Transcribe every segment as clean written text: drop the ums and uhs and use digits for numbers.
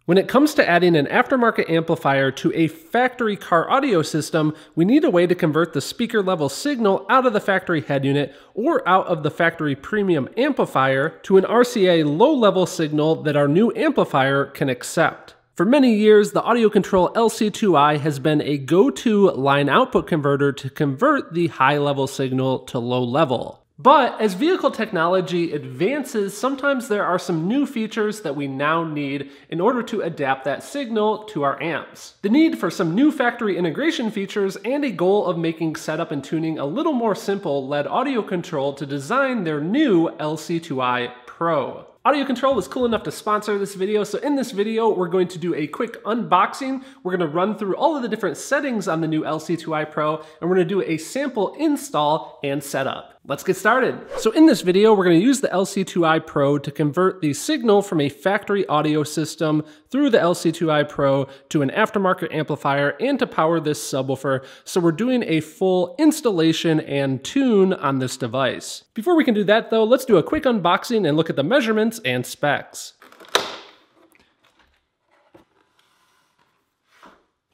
When it comes to adding an aftermarket amplifier to a factory car audio system, we need a way to convert the speaker level signal out of the factory head unit or out of the factory premium amplifier to an RCA low level signal that our new amplifier can accept. For many years, the AudioControl LC2i has been a go-to line output converter to convert the high level signal to low level. But as vehicle technology advances, sometimes there are some new features that we now need in order to adapt that signal to our amps. The need for some new factory integration features and a goal of making setup and tuning a little more simple led AudioControl to design their new LC2i PRO. AudioControl was cool enough to sponsor this video, so in this video we're going to do a quick unboxing. We're going to run through all of the different settings on the new LC2i PRO, and we're going to do a sample install and setup. Let's get started. So in this video, we're going to use the LC2i PRO to convert the signal from a factory audio system through the LC2i PRO to an aftermarket amplifier and to power this subwoofer. So we're doing a full installation and tune on this device. Before we can do that though, let's do a quick unboxing and look at the measurements and specs.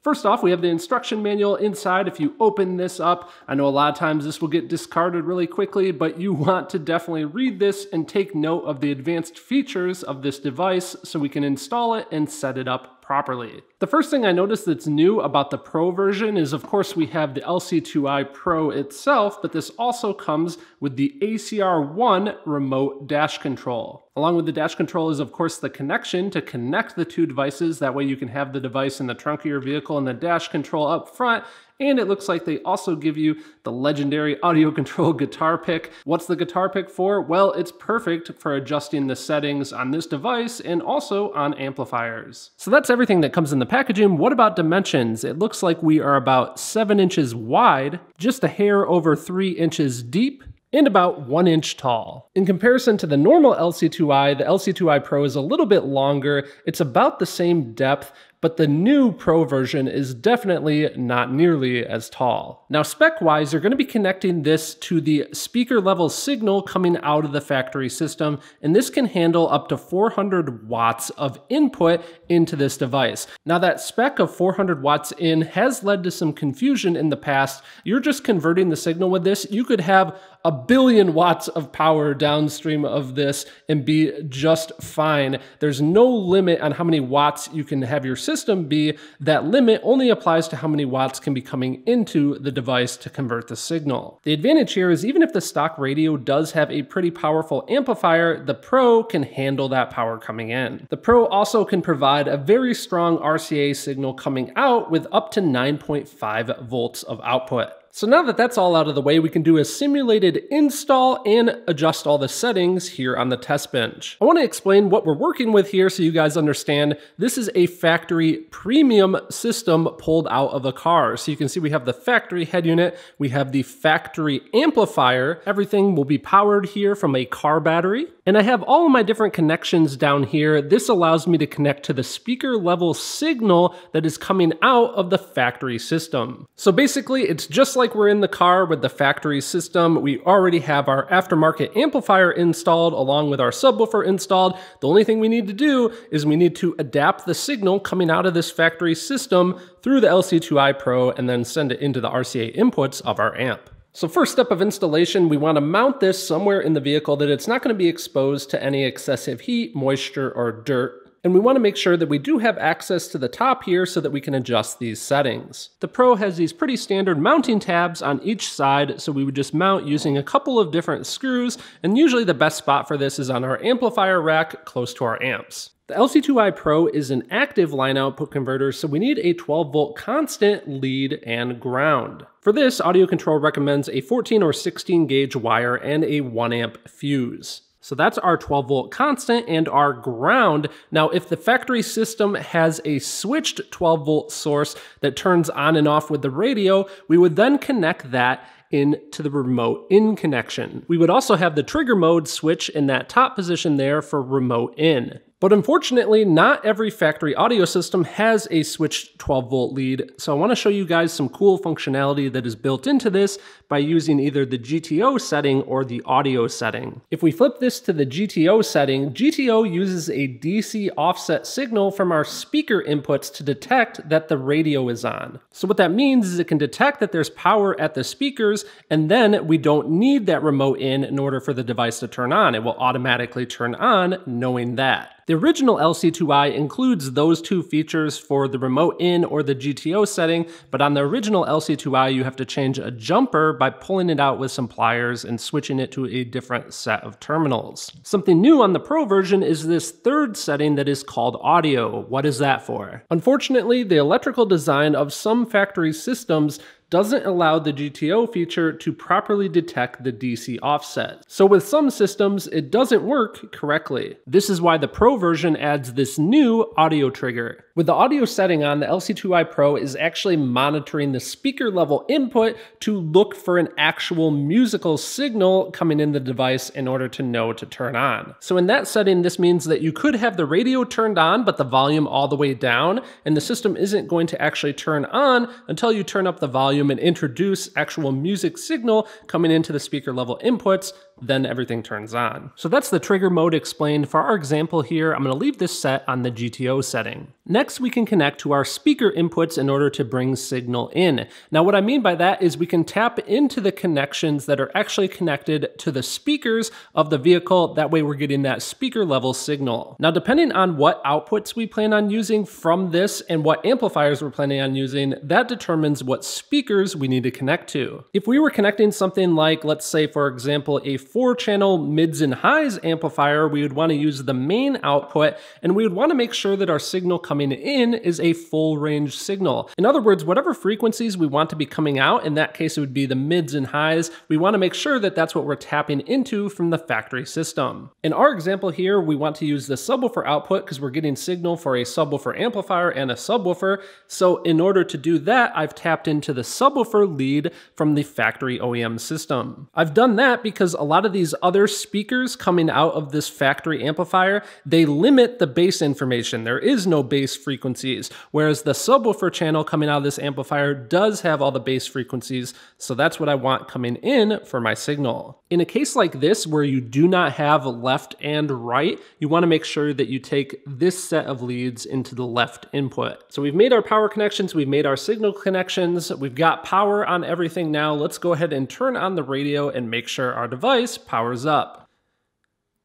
First off, we have the instruction manual inside. If you open this up, I know a lot of times this will get discarded really quickly, but you want to definitely read this and take note of the advanced features of this device so we can install it and set it up properly. The first thing I noticed that's new about the Pro version is, of course, we have the LC2i PRO itself, but this also comes with the ACR1 remote dash control. Along with the dash control is, of course, the connection to connect the two devices. That way you can have the device in the trunk of your vehicle and the dash control up front. And it looks like they also give you the legendary AudioControl guitar pick. What's the guitar pick for? Well, it's perfect for adjusting the settings on this device and also on amplifiers. So that's everything that comes in the packaging. What about dimensions? It looks like we are about 7 inches wide, just a hair over 3 inches deep, and about 1 inch tall. In comparison to the normal LC2i, the LC2i PRO is a little bit longer. It's about the same depth, but the new Pro version is definitely not nearly as tall. Now spec-wise, you're going to be connecting this to the speaker level signal coming out of the factory system, and this can handle up to 400 watts of input into this device. Now that spec of 400 watts in has led to some confusion in the past. You're just converting the signal with this. You could have 1 billion watts of power downstream of this and be just fine. There's no limit on how many watts you can have your system be. That limit only applies to how many watts can be coming into the device to convert the signal. The advantage here is even if the stock radio does have a pretty powerful amplifier, the Pro can handle that power coming in. The Pro also can provide a very strong RCA signal coming out with up to 9.5 volts of output. So now that that's all out of the way, we can do a simulated install and adjust all the settings here on the test bench. I want to explain what we're working with here so you guys understand. This is a factory premium system pulled out of a car. So you can see we have the factory head unit, we have the factory amplifier. Everything will be powered here from a car battery. And I have all of my different connections down here. This allows me to connect to the speaker level signal that is coming out of the factory system. So basically, it's just like we're in the car with the factory system. We already have our aftermarket amplifier installed along with our subwoofer installed. The only thing we need to do is we need to adapt the signal coming out of this factory system through the LC2i PRO and then send it into the RCA inputs of our amp. So first step of installation, we want to mount this somewhere in the vehicle that it's not going to be exposed to any excessive heat, moisture, or dirt. And we want to make sure that we do have access to the top here so that we can adjust these settings. The Pro has these pretty standard mounting tabs on each side, so we would just mount using a couple of different screws, and usually the best spot for this is on our amplifier rack close to our amps. The LC2i PRO is an active line output converter, so we need a 12 volt constant lead and ground. For this, AudioControl recommends a 14 or 16 gauge wire and a 1 amp fuse. So that's our 12 volt constant and our ground. Now, if the factory system has a switched 12 volt source that turns on and off with the radio, we would then connect that into the remote in connection. We would also have the trigger mode switch in that top position there for remote in. But unfortunately, not every factory audio system has a switched 12-volt lead, so I want to show you guys some cool functionality that is built into this by using either the GTO setting or the audio setting. If we flip this to the GTO setting, GTO uses a DC offset signal from our speaker inputs to detect that the radio is on. So what that means is it can detect that there's power at the speakers, and then we don't need that remote in order for the device to turn on. It will automatically turn on knowing that. The original LC2i includes those two features for the remote in or the GTO setting, but on the original LC2i you have to change a jumper by pulling it out with some pliers and switching it to a different set of terminals. Something new on the Pro version is this third setting that is called audio. What is that for? Unfortunately, the electrical design of some factory systems doesn't allow the GTO feature to properly detect the DC offset. So with some systems, it doesn't work correctly. This is why the Pro version adds this new audio trigger. With the audio setting on, the LC2i Pro is actually monitoring the speaker level input to look for an actual musical signal coming in the device in order to know to turn on. So in that setting, this means that you could have the radio turned on, but the volume all the way down, and the system isn't going to actually turn on until you turn up the volume and introduce actual music signal coming into the speaker level inputs, then everything turns on. So that's the trigger mode explained. For our example here, I'm going to leave this set on the GTO setting. Next, we can connect to our speaker inputs in order to bring signal in. Now, what I mean by that is we can tap into the connections that are actually connected to the speakers of the vehicle. That way we're getting that speaker level signal. Now, depending on what outputs we plan on using from this and what amplifiers we're planning on using, that determines what speakers we need to connect to. If we were connecting something like, let's say, for example, a 4-channel mids and highs amplifier, we would want to use the main output, and we would want to make sure that our signal coming in is a full range signal. In other words, whatever frequencies we want to be coming out, in that case it would be the mids and highs, we want to make sure that that's what we're tapping into from the factory system. In our example here, we want to use the subwoofer output because we're getting signal for a subwoofer amplifier and a subwoofer. So in order to do that, I've tapped into the subwoofer lead from the factory OEM system. I've done that because a lot of these other speakers coming out of this factory amplifier, they limit the bass information. There is no bass frequencies, whereas the subwoofer channel coming out of this amplifier does have all the bass frequencies, so that's what I want coming in for my signal. In a case like this where you do not have left and right, you want to make sure that you take this set of leads into the left input. So we've made our power connections, we've made our signal connections, we've got power on everything now. Let's go ahead and turn on the radio and make sure our device powers up.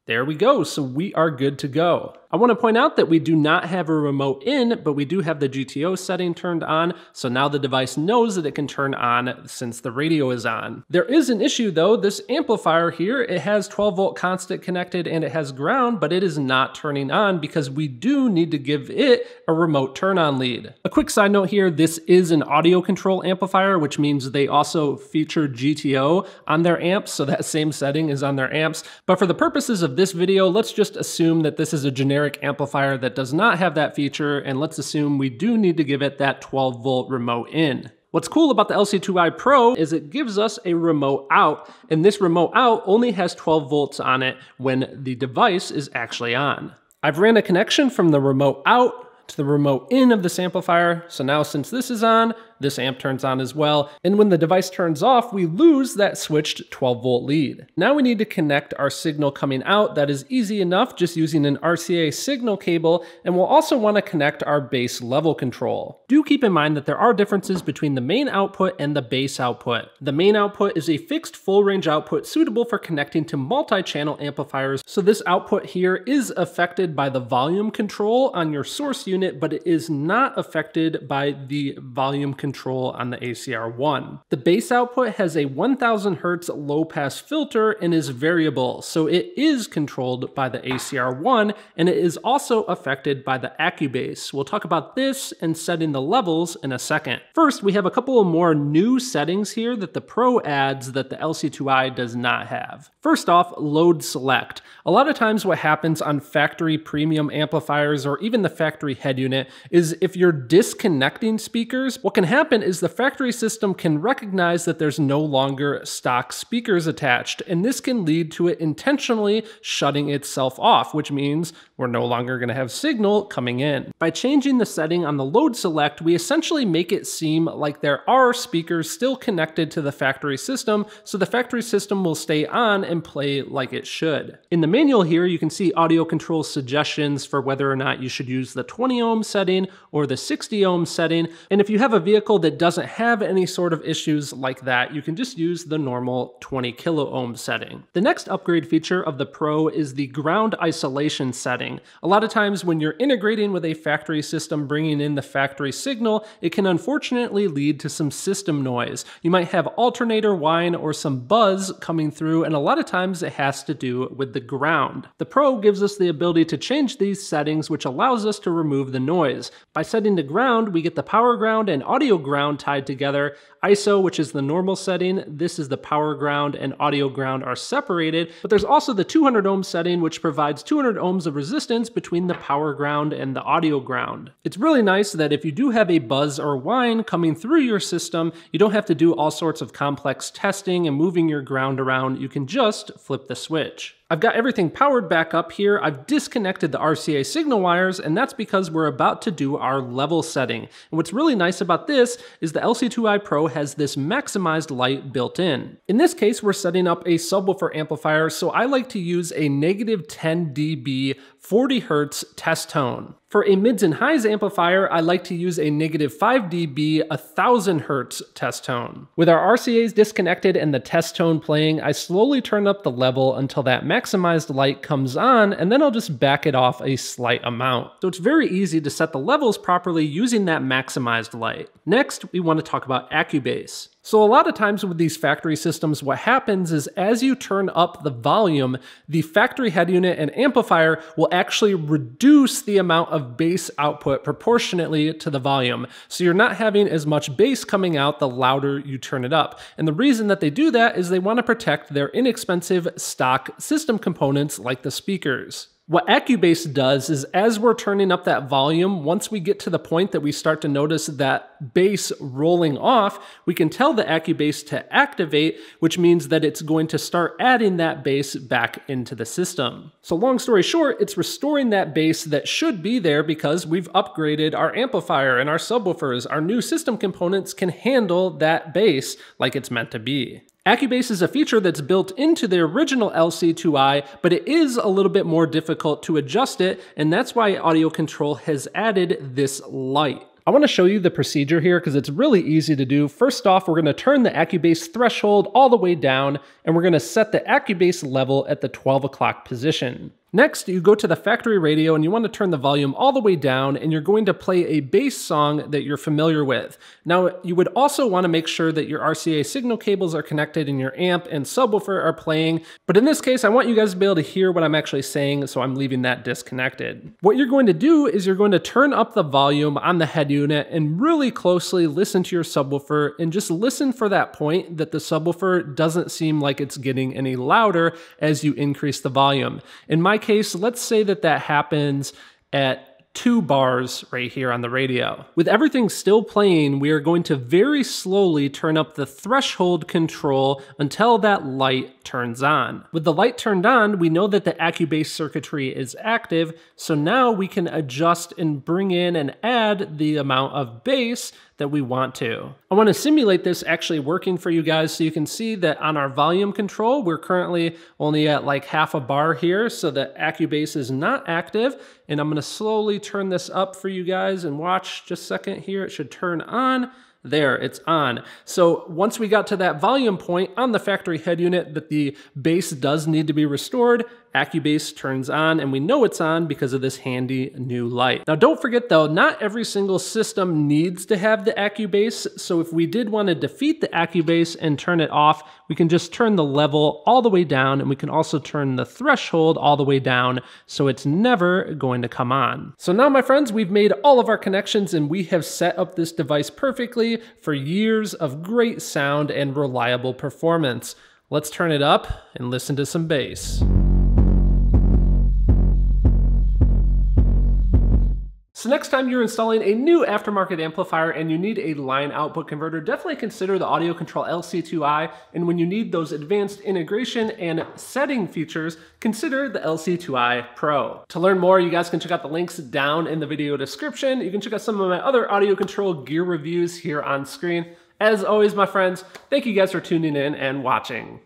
There we go, so we are good to go. I want to point out that we do not have a remote in, but we do have the GTO setting turned on, so now the device knows that it can turn on since the radio is on. There is an issue though. This amplifier here, it has 12-volt constant connected and it has ground, but it is not turning on because we do need to give it a remote turn on lead. A quick side note here, this is an AudioControl amplifier, which means they also feature GTO on their amps, so that same setting is on their amps. But for the purposes of this video, let's just assume that this is a generic amplifier that does not have that feature, and let's assume we do need to give it that 12-volt remote in. What's cool about the LC2i Pro is it gives us a remote out, and this remote out only has 12 volts on it when the device is actually on. I've ran a connection from the remote out to the remote in of this amplifier, so now since this is on, this amp turns on as well, and when the device turns off, we lose that switched 12-volt lead. Now we need to connect our signal coming out. That is easy enough, just using an RCA signal cable, and we'll also want to connect our bass level control. Do keep in mind that there are differences between the main output and the bass output. The main output is a fixed full-range output suitable for connecting to multi-channel amplifiers, so this output here is affected by the volume control on your source unit, but it is not affected by the volume control on the ACR1. The bass output has a 1000 Hertz low pass filter and is variable, so it is controlled by the ACR1, and it is also affected by the Accubase. We'll talk about this and setting the levels in a second. First, we have a couple of more new settings here that the Pro adds that the LC2i does not have. First off, load select. A lot of times what happens on factory premium amplifiers or even the factory head unit is if you're disconnecting speakers, what can happen happen is the factory system can recognize that there's no longer stock speakers attached, and this can lead to it intentionally shutting itself off, which means we're no longer going to have signal coming in. By changing the setting on the load select, we essentially make it seem like there are speakers still connected to the factory system, so the factory system will stay on and play like it should. In the manual here, you can see AudioControl's suggestions for whether or not you should use the 20 ohm setting or the 60 ohm setting, and if you have a vehicle that doesn't have any sort of issues like that, you can just use the normal 20 kilo ohm setting. The next upgrade feature of the Pro is the ground isolation setting. A lot of times when you're integrating with a factory system, bringing in the factory signal, it can unfortunately lead to some system noise. You might have alternator whine or some buzz coming through, and a lot of times it has to do with the ground. The Pro gives us the ability to change these settings, which allows us to remove the noise. By setting the ground, we get the power ground and audio ground tied together. ISO, which is the normal setting, this is the power ground, and audio ground are separated, but there's also the 200 ohm setting, which provides 200 ohms of resistance between the power ground and the audio ground. It's really nice that if you do have a buzz or whine coming through your system, you don't have to do all sorts of complex testing and moving your ground around. You can just flip the switch. I've got everything powered back up here. I've disconnected the RCA signal wires, and that's because we're about to do our level setting. And what's really nice about this is the LC2i Pro has this maximized light built in. In this case, we're setting up a subwoofer amplifier, so I like to use a -10 dB 40 Hz test tone. For a mids and highs amplifier, I like to use a -5 dB 1000 Hz test tone. With our RCAs disconnected and the test tone playing, I slowly turn up the level until that maximized light comes on, and then I'll just back it off a slight amount. So it's very easy to set the levels properly using that maximized light. Next, we want to talk about Accubase. So a lot of times with these factory systems, what happens is as you turn up the volume, the factory head unit and amplifier will actually reduce the amount of bass output proportionately to the volume. So you're not having as much bass coming out the louder you turn it up. And the reason that they do that is they want to protect their inexpensive stock system components like the speakers. What Accubase does is as we're turning up that volume, once we get to the point that we start to notice that bass rolling off, we can tell the Accubase to activate, which means that it's going to start adding that bass back into the system. So long story short, it's restoring that bass that should be there because we've upgraded our amplifier and our subwoofers. Our new system components can handle that bass like it's meant to be. Accubase is a feature that's built into the original LC2i, but it is a little bit more difficult to adjust it, and that's why AudioControl has added this light. I want to show you the procedure here because it's really easy to do. First off, we're going to turn the Accubase threshold all the way down, and we're going to set the Accubase level at the 12 o'clock position. Next, you go to the factory radio and you want to turn the volume all the way down, and you're going to play a bass song that you're familiar with. Now, you would also want to make sure that your RCA signal cables are connected and your amp and subwoofer are playing. But in this case, I want you guys to be able to hear what I'm actually saying, so I'm leaving that disconnected. What you're going to do is you're going to turn up the volume on the head unit and really closely listen to your subwoofer and just listen for that point that the subwoofer doesn't seem like it's getting any louder as you increase the volume. In my case, let's say that happens at 2 bars right here on the radio. With everything still playing, we are going to very slowly turn up the threshold control until that light turns on. With the light turned on, we know that the Accubase circuitry is active, so now we can adjust and bring in and add the amount of bass that we want to. I want to simulate this actually working for you guys so you can see that on our volume control, we're currently only at like half a bar here, so the Accubase is not active. And I'm going to slowly turn this up for you guys and watch just a second here. It should turn on. There, it's on. So once we got to that volume point on the factory head unit that the bass does need to be restored, Accubase turns on, and we know it's on because of this handy new light. Now don't forget though, not every single system needs to have the Accubase, so if we did want to defeat the Accubase and turn it off, we can just turn the level all the way down, and we can also turn the threshold all the way down, so it's never going to come on. So now my friends, we've made all of our connections and we have set up this device perfectly for years of great sound and reliable performance. Let's turn it up and listen to some bass. So next time you're installing a new aftermarket amplifier and you need a line output converter, definitely consider the AudioControl LC2i, and when you need those advanced integration and setting features, consider the LC2i PRO. To learn more, you guys can check out the links down in the video description. You can check out some of my other audio control gear reviews here on screen. As always, my friends, thank you guys for tuning in and watching.